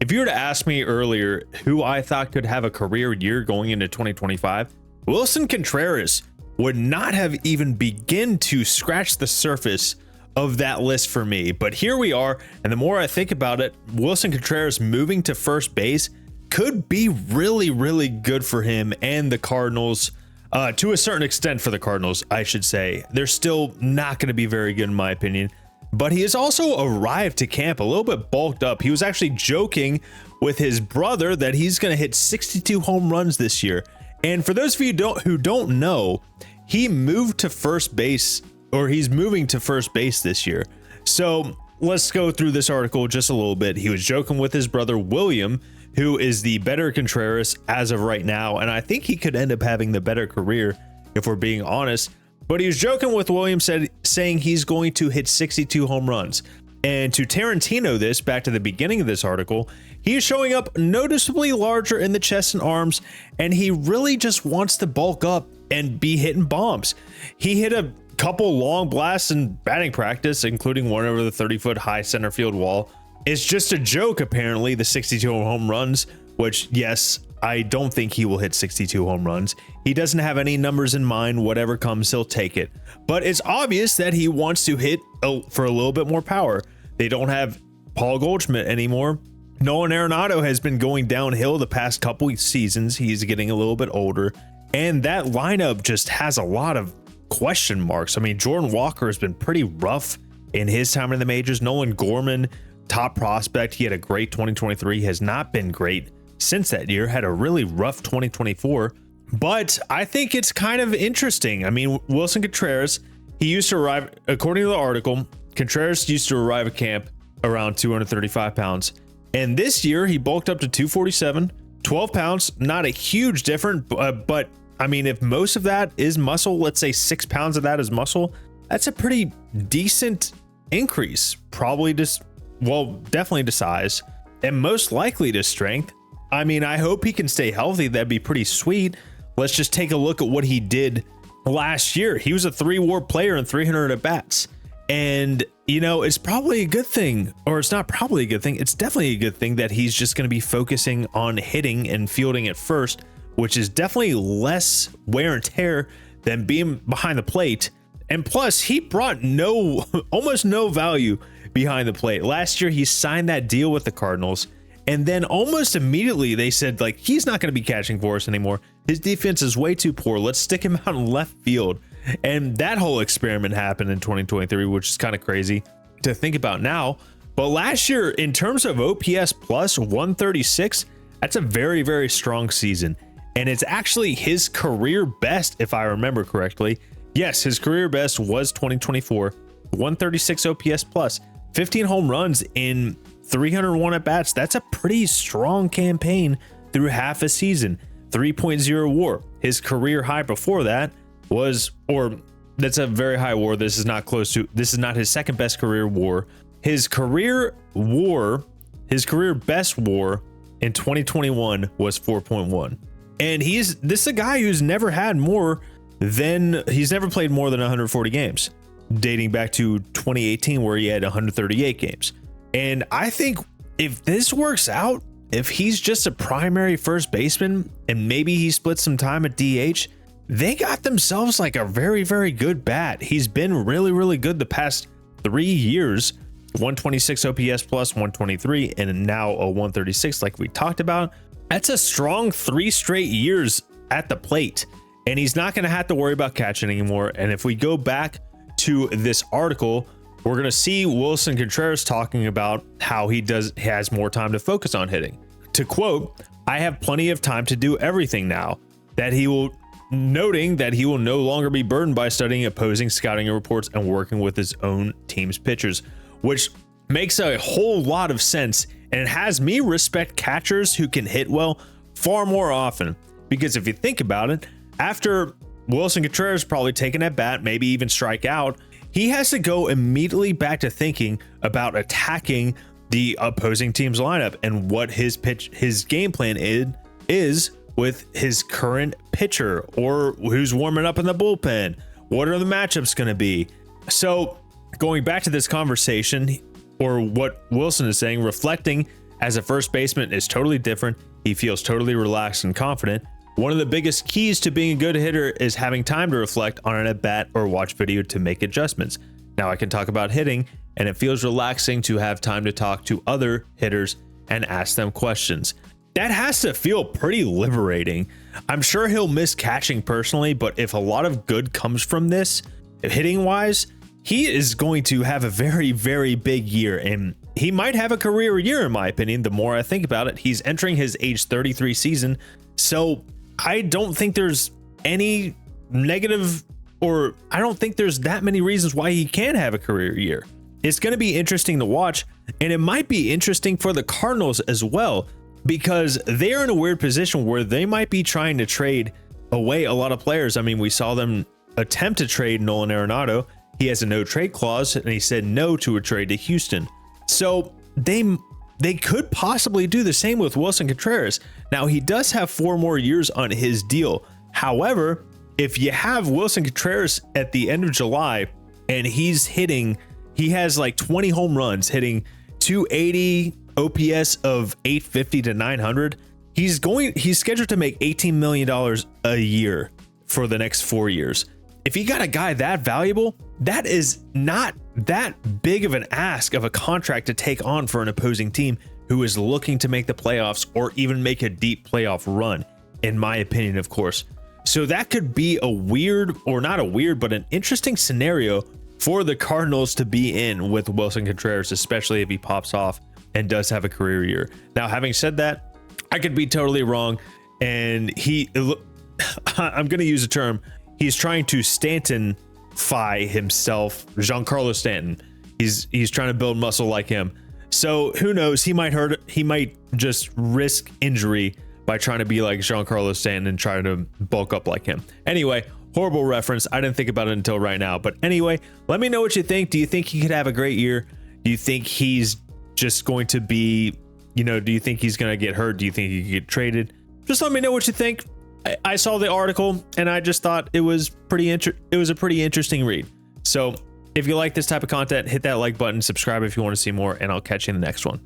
if you were to ask me earlier who I thought could have a career year going into 2025, Willson Contreras would not have even begin to scratch the surface of that list for me. But here we are, and the more I think about it, Willson Contreras moving to first base could be really, really good for him and the Cardinals. To a certain extent for the Cardinals, I should say. They're still not going to be very good in my opinion. But he has also arrived to camp a little bit bulked up. He was actually joking with his brother that he's going to hit 62 home runs this year. And for those of you who don't know, he moved to first base, or he's moving to first base this year. So let's go through this article just a little bit. He was joking with his brother William, who is the better Contreras as of right now. And I think he could end up having the better career if we're being honest. But he was joking with William, saying he's going to hit 62 home runs. And to Tarantino this, back to the beginning of this article, he is showing up noticeably larger in the chest and arms, and he really just wants to bulk up and be hitting bombs. He hit a couple long blasts in batting practice, including one over the 30-foot high center field wall. It's just a joke, apparently, the 62 home runs, which, yes, I don't think he will hit 62 home runs. He doesn't have any numbers in mind. Whatever comes, he'll take it. But it's obvious that he wants to hit for a little bit more power. They don't have Paul Goldschmidt anymore. Nolan Arenado has been going downhill the past couple seasons. He's getting a little bit older. And that lineup just has a lot of question marks. I mean, Jordan Walker has been pretty rough in his time in the majors. Nolan Gorman, top prospect. He had a great 2023. Has not been great since that year. Had a really rough 2024. But I think it's kind of interesting. I mean, Willson Contreras, he used to arrive, according to the article, Contreras used to arrive at camp around 235 pounds. And this year he bulked up to 247, 12 pounds. Not a huge difference, but I mean, if most of that is muscle, let's say 6 pounds of that is muscle, that's a pretty decent increase. Probably just, well, definitely to size and most likely to strength. I mean, I hope he can stay healthy. That'd be pretty sweet. Let's just take a look at what he did last year. He was a 3-WAR player and 300 at bats. And, you know, it's probably a good thing, or it's not probably a good thing. It's definitely a good thing that he's just going to be focusing on hitting and fielding at first, which is definitely less wear and tear than being behind the plate. And plus, he brought almost no value behind the plate. Last year, he signed that deal with the Cardinals. And then almost immediately they said, like, he's not going to be catching for us anymore. His defense is way too poor. Let's stick him out in left field. And that whole experiment happened in 2023, which is kind of crazy to think about now. But last year, in terms of OPS plus 136, that's a very, very strong season. And it's actually his career best, if I remember correctly. Yes, his career best was 2024, 136 OPS plus, 15 home runs in 301 at bats. That's a pretty strong campaign through half a season. 3.0 WAR. His career high before that was, or that's a very high WAR. This is not close to, this is not his second best career WAR. His career WAR, his career best WAR in 2021 was 4.1. And this is a guy who's never had more than, he's never played more than 140 games, dating back to 2018 where he had 138 games. And I think if this works out, if he's just a primary first baseman and maybe he splits some time at DH, they got themselves like a very, very good bat. He's been really, really good the past 3 years. 126 OPS plus 123 and now a 136 like we talked about. That's a strong 3 straight years at the plate. And he's not going to have to worry about catching anymore. And if we go back to this article, we're going to see Willson Contreras talking about how he has more time to focus on hitting. To quote, "I have plenty of time to do everything now," noting that he will no longer be burdened by studying opposing scouting reports and working with his own team's pitchers, which makes a whole lot of sense. And it has me respect catchers who can hit well far more often. Because if you think about it, after Willson Contreras probably taking at bat, maybe even strike out, he has to go immediately back to thinking about attacking the opposing team's lineup and what his game plan is with his current pitcher or who's warming up in the bullpen. What are the matchups going to be? So going back to this conversation, or what Willson is saying, reflecting as a first baseman is totally different. He feels totally relaxed and confident. One of the biggest keys to being a good hitter is having time to reflect on an at-bat or watch video to make adjustments. Now I can talk about hitting, and it feels relaxing to have time to talk to other hitters and ask them questions. That has to feel pretty liberating. I'm sure he'll miss catching personally, but if a lot of good comes from this, hitting wise, he is going to have a very, very big year, and he might have a career year in my opinion. The more I think about it, he's entering his age 33 season. So I don't think there's any negative, or I don't think there's that many reasons why he can have a career year. It's going to be interesting to watch, and it might be interesting for the Cardinals as well, because they're in a weird position where they might be trying to trade away a lot of players. I mean, we saw them attempt to trade Nolan Arenado. He has a no trade clause, and he said no to a trade to Houston. So they could possibly do the same with Willson Contreras. Now, he does have 4 more years on his deal. However, if you have Willson Contreras at the end of July and he has like 20 home runs, hitting 280, OPS of 850 to 900, he's scheduled to make $18 million a year for the next 4 years. If you got a guy that valuable, that is not that big of an ask of a contract to take on for an opposing team who is looking to make the playoffs or even make a deep playoff run, in my opinion, of course. So that could be a weird, or not a weird, but an interesting scenario for the Cardinals to be in with Willson Contreras, especially if he pops off and does have a career year. Now, having said that, I could be totally wrong, and I'm going to use a term, he's trying to Stanton-fy himself, Giancarlo Stanton. He's trying to build muscle like him. So who knows? He might just risk injury by trying to be like Giancarlo Stanton and trying to bulk up like him. Anyway, horrible reference. I didn't think about it until right now. But anyway, let me know what you think. Do you think he could have a great year? Do you think he's just going to be, do you think he's going to get hurt? Do you think he could get traded? Just let me know what you think. I saw the article and I just thought it was a pretty interesting read. So if you like this type of content, hit that like button, subscribe if you want to see more, and I'll catch you in the next one.